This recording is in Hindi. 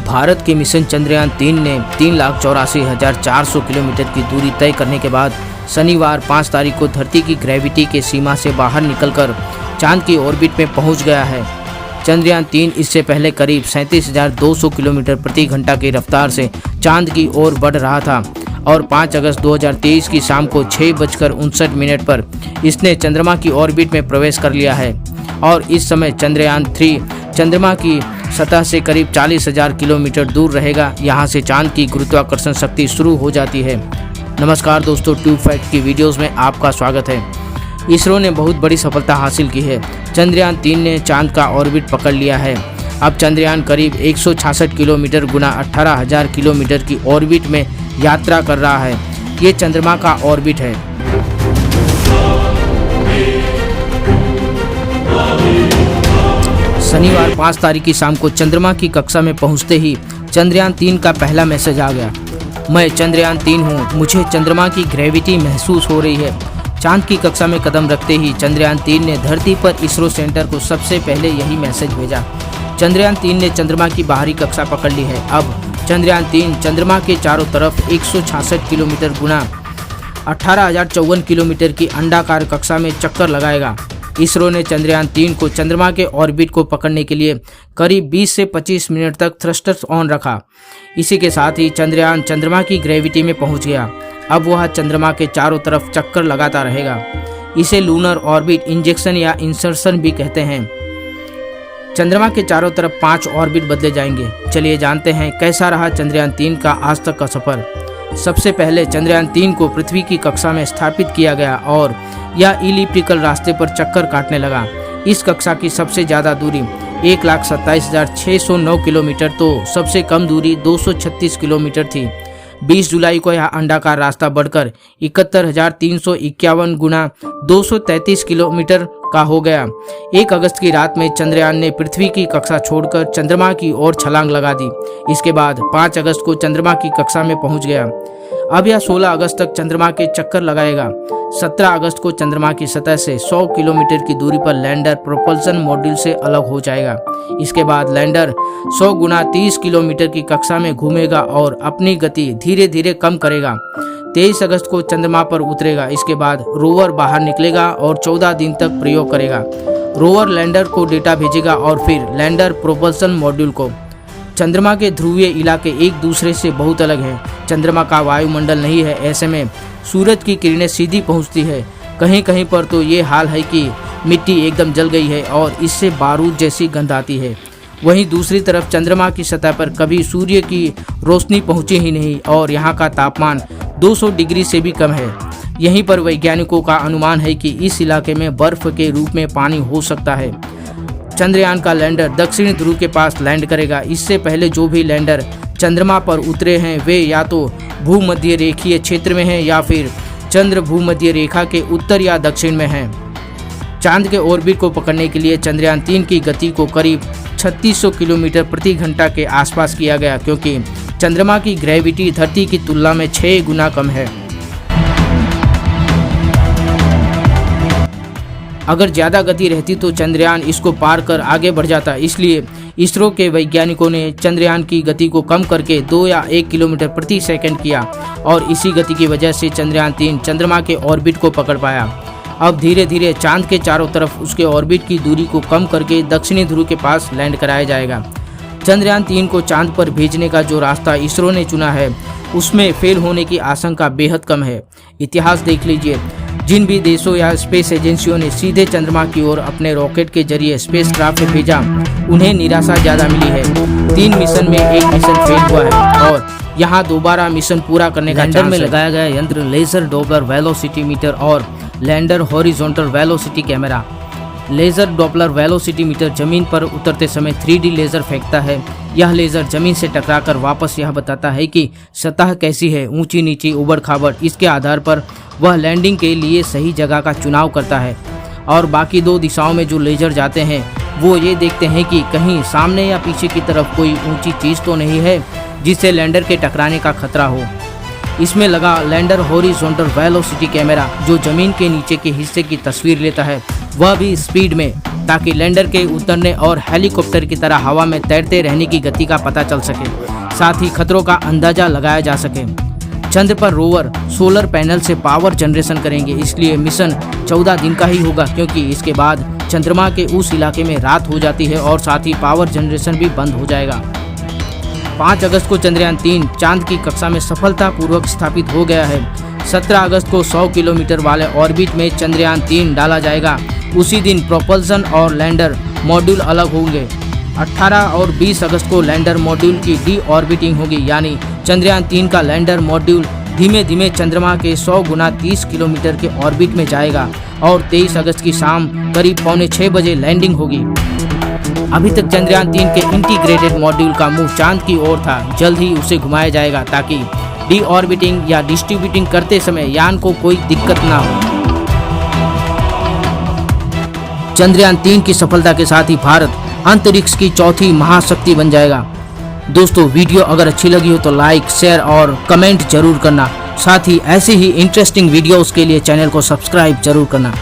भारत के मिशन चंद्रयान 3 ने 3,84,400 किलोमीटर की दूरी तय करने के बाद शनिवार 5 तारीख को धरती की ग्रेविटी के सीमा से बाहर निकलकर चांद की ऑर्बिट में पहुंच गया है। चंद्रयान 3 इससे पहले करीब 37,200 किलोमीटर प्रति घंटा की रफ्तार से चांद की ओर बढ़ रहा था और 5 अगस्त 2023 की शाम को 6:59 पर इसने चंद्रमा की ऑर्बिट में प्रवेश कर लिया है और इस समय चंद्रयान 3 चंद्रमा की सतह से करीब 40,000 किलोमीटर दूर रहेगा। यहाँ से चांद की गुरुत्वाकर्षण शक्ति शुरू हो जाती है। नमस्कार दोस्तों, ट्यूब फैक्ट की वीडियोस में आपका स्वागत है। इसरो ने बहुत बड़ी सफलता हासिल की है। चंद्रयान 3 ने चांद का ऑर्बिट पकड़ लिया है। अब चंद्रयान करीब 166 किलोमीटर गुना 18,000 किलोमीटर की ऑर्बिट में यात्रा कर रहा है। ये चंद्रमा का ऑर्बिट है। शनिवार 5 तारीख की शाम को चंद्रमा की कक्षा में पहुंचते ही चंद्रयान 3 का पहला मैसेज आ गया। मैं चंद्रयान 3 हूं, मुझे चंद्रमा की ग्रेविटी महसूस हो रही है। चांद की कक्षा में कदम रखते ही चंद्रयान 3 ने धरती पर इसरो सेंटर को सबसे पहले यही मैसेज भेजा। चंद्रयान 3 ने चंद्रमा की बाहरी कक्षा पकड़ ली है। अब चंद्रयान 3 चंद्रमा के चारों तरफ 166 किलोमीटर गुना 18,054 किलोमीटर की अंडाकार कक्षा में चक्कर लगाएगा। इसरो ने चंद्रयान 3 को चंद्रमा के ऑर्बिट को पकड़ने के लिए करीब 20 से 25 मिनट तक थ्रस्टर्स ऑन रखा। इसी के साथ ही चंद्रयान चंद्रमा की ग्रेविटी में पहुंच गया। अब वह चंद्रमा के चारों तरफ चक्कर लगाता रहेगा। इसे लूनर ऑर्बिट इंजेक्शन या इंसर्शन भी कहते हैं। चंद्रमा के चारों तरफ 5 ऑर्बिट बदले जाएंगे। चलिए जानते हैं कैसा रहा चंद्रयान 3 का आज तक का सफर। सबसे पहले चंद्रयान 3 को पृथ्वी की कक्षा में स्थापित किया गया और यह इलिप्टिकल रास्ते पर चक्कर काटने लगा। इस कक्षा की सबसे ज़्यादा दूरी 1,27,609 किलोमीटर तो सबसे कम दूरी 236 किलोमीटर थी। 20 जुलाई को यह अंडाकार रास्ता बढ़कर 71,351 गुना 233 किलोमीटर का हो गया। 1 अगस्त की रात में चंद्रयान ने पृथ्वी की कक्षा छोड़कर चंद्रमा की ओर छलांग लगा दी। इसके बाद 5 अगस्त को चंद्रमा की कक्षा में पहुंच गया। अब यह 16 अगस्त तक चंद्रमा के चक्कर लगाएगा। 17 अगस्त को चंद्रमा की सतह से 100 किलोमीटर की दूरी पर लैंडर प्रोपल्सन मॉड्यूल से अलग हो जाएगा। इसके बाद लैंडर 100 गुना 30 किलोमीटर की कक्षा में घूमेगा और अपनी गति धीरे धीरे कम करेगा। 23 अगस्त को चंद्रमा पर उतरेगा। इसके बाद रोवर बाहर निकलेगा और 14 दिन तक प्रयोग करेगा। रोवर लैंडर को डेटा भेजेगा और फिर लैंडर प्रोपल्सन मॉड्यूल को। चंद्रमा के ध्रुवीय इलाके एक दूसरे से बहुत अलग हैं। चंद्रमा का वायुमंडल नहीं है, ऐसे में सूरज की किरणें सीधी पहुंचती है। कहीं कहीं पर तो ये हाल है कि मिट्टी एकदम जल गई है और इससे बारूद जैसी गंध आती है। वहीं दूसरी तरफ चंद्रमा की सतह पर कभी सूर्य की रोशनी पहुंची ही नहीं और यहाँ का तापमान 200 डिग्री से भी कम है। यहीं पर वैज्ञानिकों का अनुमान है कि इस इलाके में बर्फ के रूप में पानी हो सकता है। चंद्रयान का लैंडर दक्षिणी ध्रुव के पास लैंड करेगा। इससे पहले जो भी लैंडर चंद्रमा पर उतरे हैं वे या तो भूमध्य रेखीय क्षेत्र में हैं या फिर चंद्र भूमध्य रेखा के उत्तर या दक्षिण में हैं। चांद के ऑर्बिट को पकड़ने के लिए चंद्रयान 3 की गति को करीब 3600 किलोमीटर प्रति घंटा के आसपास किया गया, क्योंकि चंद्रमा की ग्रेविटी धरती की तुलना में 6 गुना कम है। अगर ज़्यादा गति रहती तो चंद्रयान इसको पार कर आगे बढ़ जाता। इसलिए इसरो के वैज्ञानिकों ने चंद्रयान की गति को कम करके 2 या 1 किलोमीटर प्रति सेकंड किया और इसी गति की वजह से चंद्रयान 3 चंद्रमा के ऑर्बिट को पकड़ पाया। अब धीरे धीरे चांद के चारों तरफ उसके ऑर्बिट की दूरी को कम करके दक्षिणी ध्रुव के पास लैंड कराया जाएगा। चंद्रयान 3 को चांद पर भेजने का जो रास्ता इसरो ने चुना है उसमें फेल होने की आशंका बेहद कम है। इतिहास देख लीजिए, जिन भी देशों या स्पेस एजेंसियों ने सीधे चंद्रमा की ओर अपने रॉकेट के जरिए स्पेसक्राफ्ट भेजा, उन्हें निराशा ज़्यादा मिली है। 3 मिशन में 1 मिशन फेल हुआ है और यहाँ दोबारा मिशन पूरा करने का लैंडर में लगाया गया यंत्र लेजर डॉपलर वेलोसिटी मीटर और lander horizontal velocity camera. Laser Doppler velocity meter जमीन पर उतरते समय 3D लेजर फेंकता है। यह लेजर जमीन से टकराकर वापस यह बताता है कि सतह कैसी है, ऊंची नीची, उबड़ खाबड़। इसके आधार पर वह लैंडिंग के लिए सही जगह का चुनाव करता है और बाकी 2 दिशाओं में जो लेजर जाते हैं वो ये देखते हैं कि कहीं सामने या पीछे की तरफ कोई ऊंची चीज़ तो नहीं है जिससे लैंडर के टकराने का खतरा हो। इसमें लगा लैंडर हॉरिजॉन्टल वेलोसिटी कैमरा जो जमीन के नीचे के हिस्से की तस्वीर लेता है, वह भी स्पीड में ताकि लैंडर के उतरने और हेलीकॉप्टर की तरह हवा में तैरते रहने की गति का पता चल सके, साथ ही खतरों का अंदाजा लगाया जा सके। चंद्र पर रोवर सोलर पैनल से पावर जनरेशन करेंगे, इसलिए मिशन 14 दिन का ही होगा, क्योंकि इसके बाद चंद्रमा के उस इलाके में रात हो जाती है और साथ ही पावर जनरेशन भी बंद हो जाएगा। 5 अगस्त को चंद्रयान 3 चांद की कक्षा में सफलतापूर्वक स्थापित हो गया है। 17 अगस्त को 100 किलोमीटर वाले ऑर्बिट में चंद्रयान 3 डाला जाएगा। उसी दिन प्रोपल्सन और लैंडर मॉड्यूल अलग होंगे। 18 और 20 अगस्त को लैंडर मॉड्यूल की डी ऑर्बिटिंग होगी, यानी चंद्रयान 3 का लैंडर मॉड्यूल धीमे धीमे चंद्रमा के 100 गुना 30 किलोमीटर के ऑर्बिट में जाएगा और 23 अगस्त की शाम करीब 5:45 बजे लैंडिंग होगी। अभी तक चंद्रयान 3 के इंटीग्रेटेड मॉड्यूल का मुंह चांद की ओर था, जल्द ही उसे घुमाया जाएगा ताकि डी ऑर्बिटिंग या डिस्ट्रीब्यूटिंग करते समय यान को कोई दिक्कत ना हो। चंद्रयान 3 की सफलता के साथ ही भारत अंतरिक्ष की चौथी महाशक्ति बन जाएगा। दोस्तों, वीडियो अगर अच्छी लगी हो तो लाइक, शेयर और कमेंट जरूर करना। साथ ही ऐसे ही इंटरेस्टिंग वीडियोस के लिए चैनल को सब्सक्राइब जरूर करना।